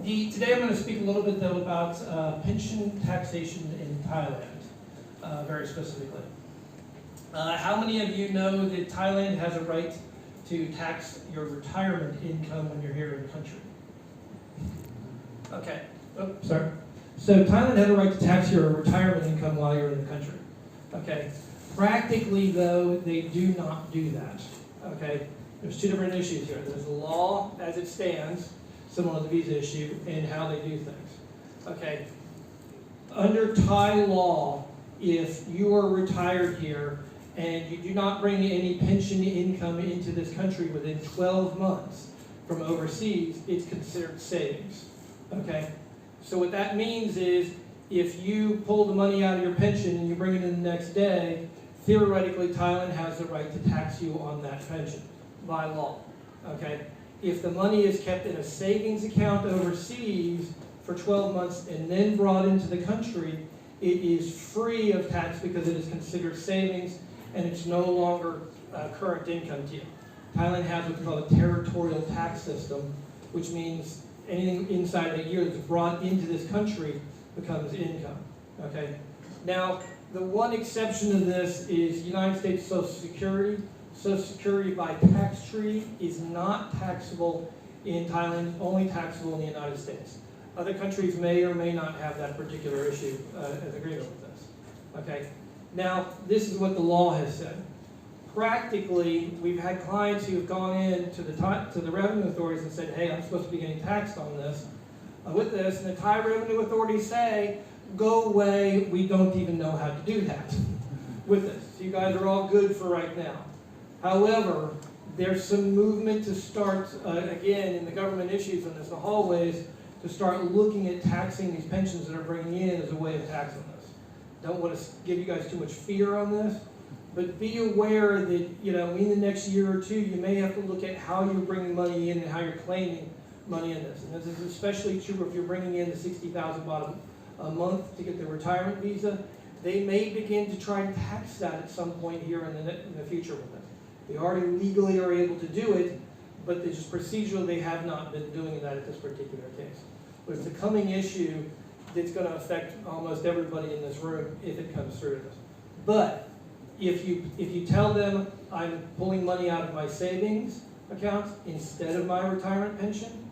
Today I'm going to speak a little bit though about pension taxation in Thailand, very specifically. How many of you know that Thailand has a right to tax your retirement income when you're here in the country? Okay. Oh, sorry. So Thailand has a right to tax your retirement income while you're in the country. Okay. Practically, though, they do not do that. Okay. There's two different issues here. There's the law as it stands, similar to the visa issue, and how they do things. Okay. Under Thai law, if you are retired here and you do not bring any pension income into this country within 12 months from overseas, it's considered savings. Okay? So what that means is if you pull the money out of your pension and you bring it in the next day, theoretically Thailand has the right to tax you on that pension by law. Okay? If the money is kept in a savings account overseas for 12 months and then brought into the country, it is free of tax because it is considered savings and it's no longer current income to you. Thailand has what's called a territorial tax system, which means anything inside a year that's brought into this country becomes income. Okay. Now, the one exception to this is United States Social Security. Social Security by tax treaty is not taxable in Thailand, only taxable in the United States. Other countries may or may not have that particular issue as agreement with this. Okay. Now, this is what the law has said. Practically, we've had clients who have gone in to the revenue authorities and said, hey, I'm supposed to be getting taxed on this, with this, and the Thai revenue authorities say, go away, we don't even know how to do that with this. So you guys are all good for right now. However, there's some movement to start, again, in the government issues and the hallways, to start looking at taxing these pensions that are bringing in as a way of taxing this. Don't want to give you guys too much fear on this, but be aware that, in the next year or two, you may have to look at how you're bringing money in and how you're claiming money in this. And this is especially true if you're bringing in the 60,000 baht a month to get the retirement visa. They may begin to try and tax that at some point here in the future with this. They already legally are able to do it, but they just procedurally they have not been doing that at this particular case. But it's a coming issue that's going to affect almost everybody in this room if it comes through this. But if you tell them I'm pulling money out of my savings accounts instead of my retirement pension,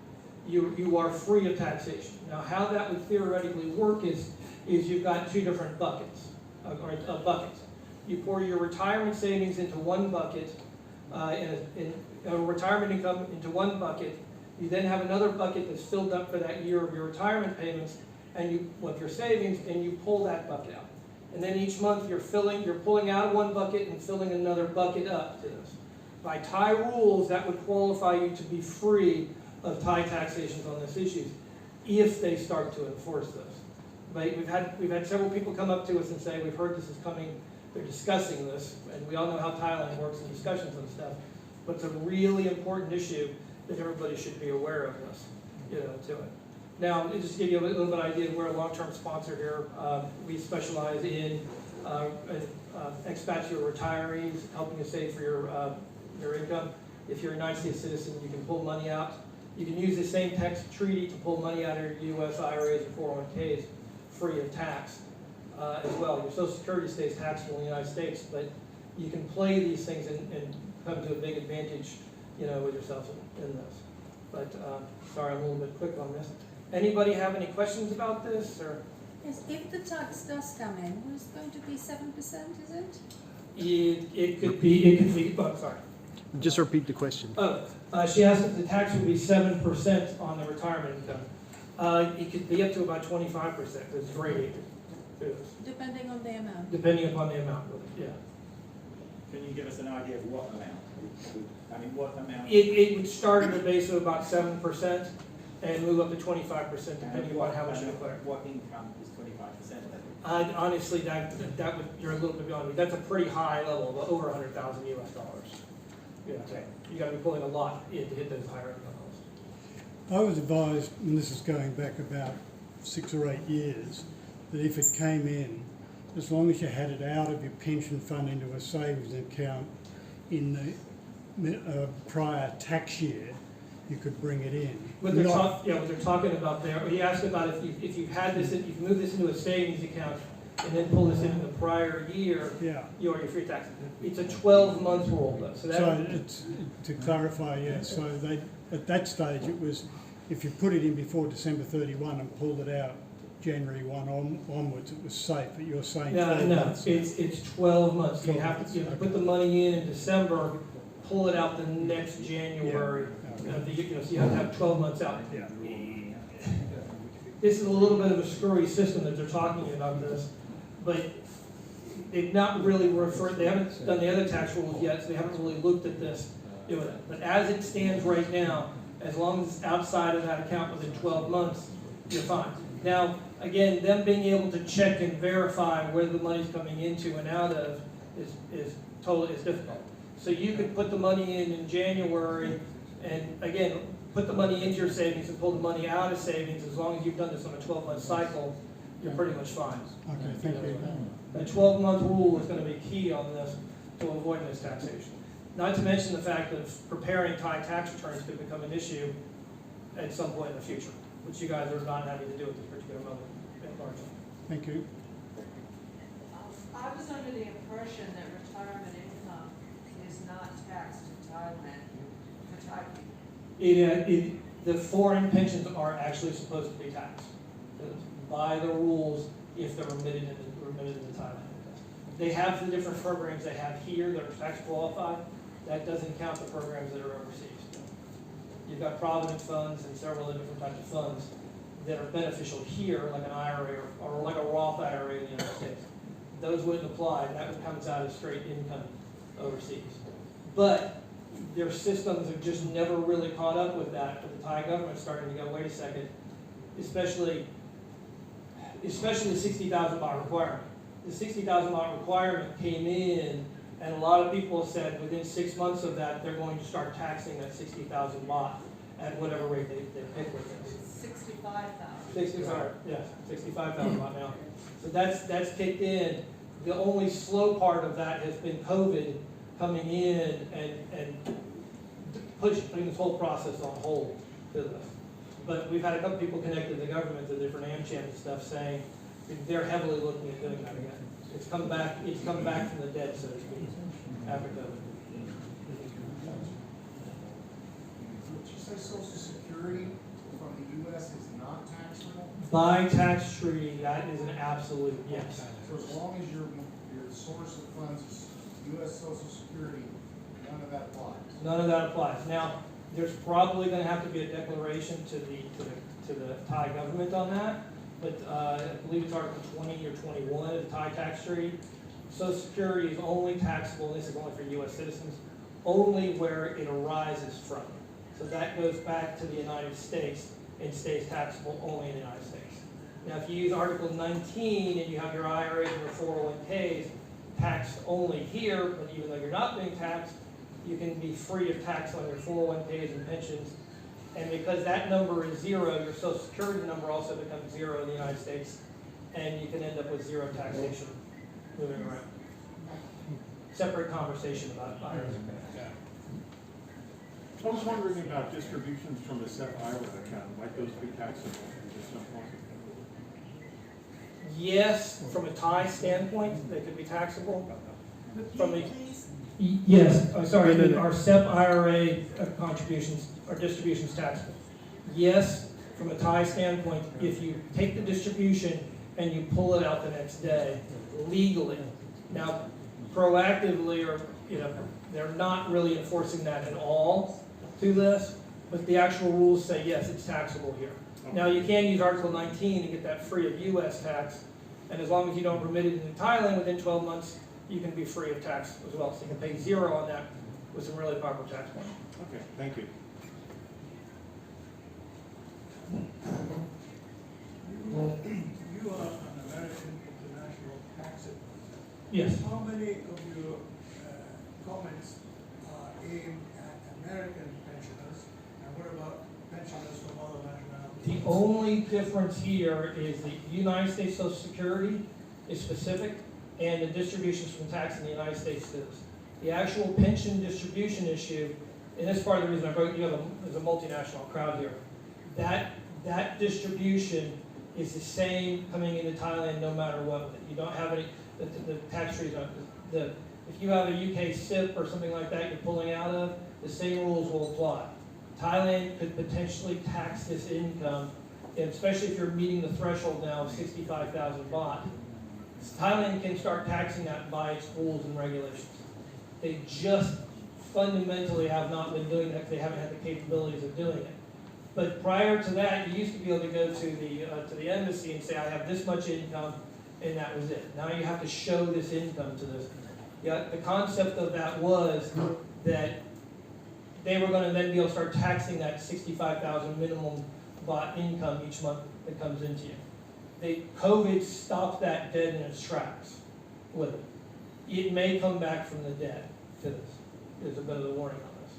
you are free of taxation. Now, how that would theoretically work is you've got two different buckets, buckets. You pour your retirement savings into one bucket, and retirement income into one bucket. You then have another bucket that's filled up for that year of your retirement payments, and with your savings, and you pull that bucket out. And then each month you're pulling out of one bucket and filling another bucket up to this. By Thai rules, that would qualify you to be free of Thai taxations on this issue if they start to enforce this. Right? We've had several people come up to us and say, we've heard this is coming, they're discussing this, and we all know how Thailand works in discussions and stuff, but it's a really important issue that everybody should be aware of this, to it. Now, just to give you a little bit of an idea, we're a long-term sponsor here. We specialize in expats or retirees, helping you save for your income. If you're a United States citizen, you can pull money out. You can use the same tax treaty to pull money out of your U.S. IRAs and 401ks free of tax as well. Your Social Security stays taxable in the United States, but you can play these things and come to a big advantage, with yourself in this. But sorry, I'm a little bit quick on this. Anybody have any questions about this? Or yes, if the tax does come in, it's going to be 7%, is it? It could be. Oh, sorry. Just repeat the question. She asked if the tax would be 7% on the retirement income. It could be up to about 25%. It's gradated. Depending on the amount. Depending upon the amount, yeah. Can you give us an idea of what amount? I mean, what amount? It would start at a base of about 7% and move up to 25% depending upon how much you declare. What income is 25%? Honestly, that would, you're a little bit beyond me. That's a pretty high level, over 100,000 US dollars. Yeah, okay. You got to be pulling a lot in to hit those higher income levels. I was advised, and this is going back about 6 or 8 years, that if it came in, as long as you had it out of your pension fund into a savings account in the prior tax year, you could bring it in. What they're Not- what they're talking about there, he asked about if you've had this, if you've moved this into a savings account and then pull this in the prior year, Yeah. you're free tax. It's a 12-month rule though, so So that, it's, to clarify, yeah, so they, at that stage, it was, if you put it in before December 31 and pulled it out January 1 onwards, it was safe, but you're saying no, 12 no, months. it's 12 months. You 12 have months, to, okay. put the money in December, pull it out the next January. Yeah, okay. So you have to have 12 months out. Yeah. This is a little bit of a screwy system that they're talking about this, but they've not really referred, they haven't done the other tax rules yet, so they haven't really looked at this, doing it. But as it stands right now, as long as it's outside of that account within 12 months, you're fine. Now, again, them being able to check and verify where the money's coming into and out of is difficult. So you could put the money in January, and again, put the money into your savings and pull the money out of savings, as long as you've done this on a 12-month cycle, you're pretty much fine. Okay, thank you. The 12-month rule is going to be key on this to avoid this taxation. Not to mention the fact of preparing Thai tax returns could become an issue at some point in the future, which you guys are not having to do at this particular moment, largely. Thank you. I was under the impression that retirement income is not taxed in Thailand for Thai people. The foreign pensions are actually supposed to be taxed by the rules if they're remitted into Thailand. They have the different programs they have here that are tax qualified. That doesn't count the programs that are overseas. You've got provident funds and several other different types of funds that are beneficial here, like an IRA or like a Roth IRA in the United States. Those wouldn't apply. That comes out as straight income overseas. But their systems have just never really caught up with that. But the Thai government's starting to go, wait a second, especially the 60,000 baht requirement. The 60,000 baht requirement came in, and a lot of people said within 6 months of that, they're going to start taxing that 60,000 baht at whatever rate they pick with this. 65,000. 65,000 baht now. So that's kicked in. The only slow part of that has been COVID coming in and putting this whole process on hold to this. But we've had a couple people connected to the government, to different AmCham and stuff, saying they're heavily looking at doing that again. It's come back from the dead, so to speak, after COVID. Did you say Social Security from the U.S. is not taxable? By tax treaty, that is an absolute yes. So as long as your source of funds is U.S. Social Security, none of that applies? None of that applies. Now, there's probably going to have to be a declaration to the Thai government on that, but I believe it's Article 20 or 21 of the Thai tax treaty. Social Security is only taxable, and this is only for U.S. citizens, only where it arises from. So that goes back to the United States and stays taxable only in the United States. Now, if you use Article 19 and you have your IRAs and your 401ks taxed only here, but even though you're not being taxed, you can be free of tax on your 401ks and pensions. And because that number is zero, your Social Security number also becomes zero in the United States, and you can end up with zero taxation moving around. Separate conversation about IRAs. I was wondering about distributions from the SEP IRA account. Might those be taxable? Yes, from a Thai standpoint, they could be taxable. From the, Please, yes, our SEP IRA contributions, our distributions taxable. Yes, from a Thai standpoint, if you take the distribution and you pull it out the next day, legally. Now, proactively, or they're not really enforcing that at all to this, but the actual rules say, yes, it's taxable here. Now, you can use Article 19 to get that free of U.S. tax, and as long as you don't remit it into Thailand within 12 months, you can be free of tax as well. So you can pay zero on that with some really powerful tax points. Okay, thank you. You are an American international tax advisor. Yes. How many of your comments are aimed at American pensioners, and what about pensioners from other nationalities? The only difference here is the United States Social Security is specific, and the distributions from tax in the United States is. The actual pension distribution issue and this is part of the reason I brought, there's a multinational crowd here. That distribution is the same coming into Thailand no matter what. You don't have any, the tax trees aren't, if you have a UK SIP or something like that you're pulling out of, the same rules will apply. Thailand could potentially tax this income, and especially if you're meeting the threshold now of 65,000 baht. Thailand can start taxing that by its rules and regulations. They just fundamentally have not been doing that because they haven't had the capabilities of doing it. But prior to that, you used to be able to go to the embassy and say, I have this much income, and that was it. Now you have to show this income to this. Yeah, the concept of that was that they were going to then be able to start taxing that 65,000 minimum baht income each month that comes into you. COVID stopped that dead in its tracks with it. It may come back from the dead to this. There's a bit of a warning on this.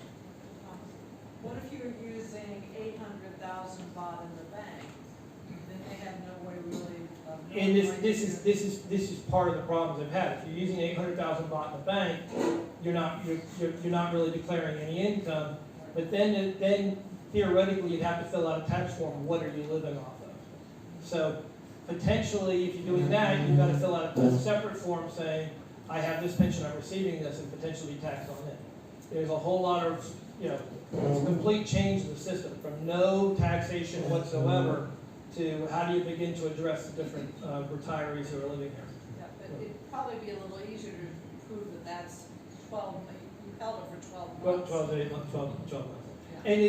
What if you're using 800,000 baht in the bank? Then they have no way really of knowing. And this is part of the problems they've had. If you're using 800,000 baht in the bank, you're not really declaring any income. But then theoretically you'd have to fill out a tax form. What are you living off of? So potentially, if you're doing that, you've got to fill out a separate form saying, I have this pension, I'm receiving this, and potentially tax on it. There's a whole lot of, it's a complete change in the system from no taxation whatsoever to how do you begin to address the different retirees who are living here. Yeah, but it'd probably be a little easier to prove that that's 12, you held it for 12 months. 12 to 8 months, 12 months. Yeah. And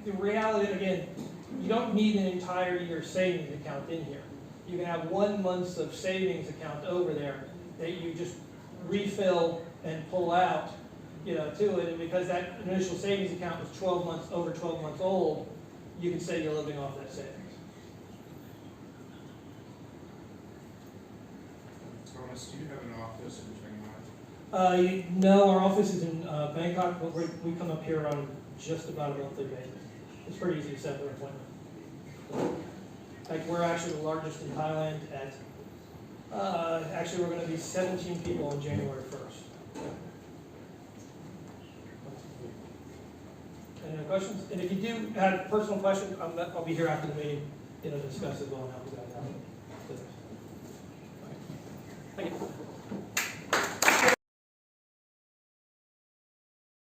the reality, again, you don't need an entire year savings account in here. You can have 1 month of savings account over there that you just refill and pull out, to it. And because that initial savings account was 12 months, over 12 months old, you can say you're living off that savings. Thomas, do you have an office in Chiang Mai? No, our office is in Bangkok, but we come up here on just about a monthly basis. It's pretty easy to set an appointment. Like, we're actually the largest in Thailand at, actually we're going to be 17 people on January 1st. Any other questions? And if you do have personal questions, I'll be here after the meeting, to discuss as well and help you guys out. Thank you.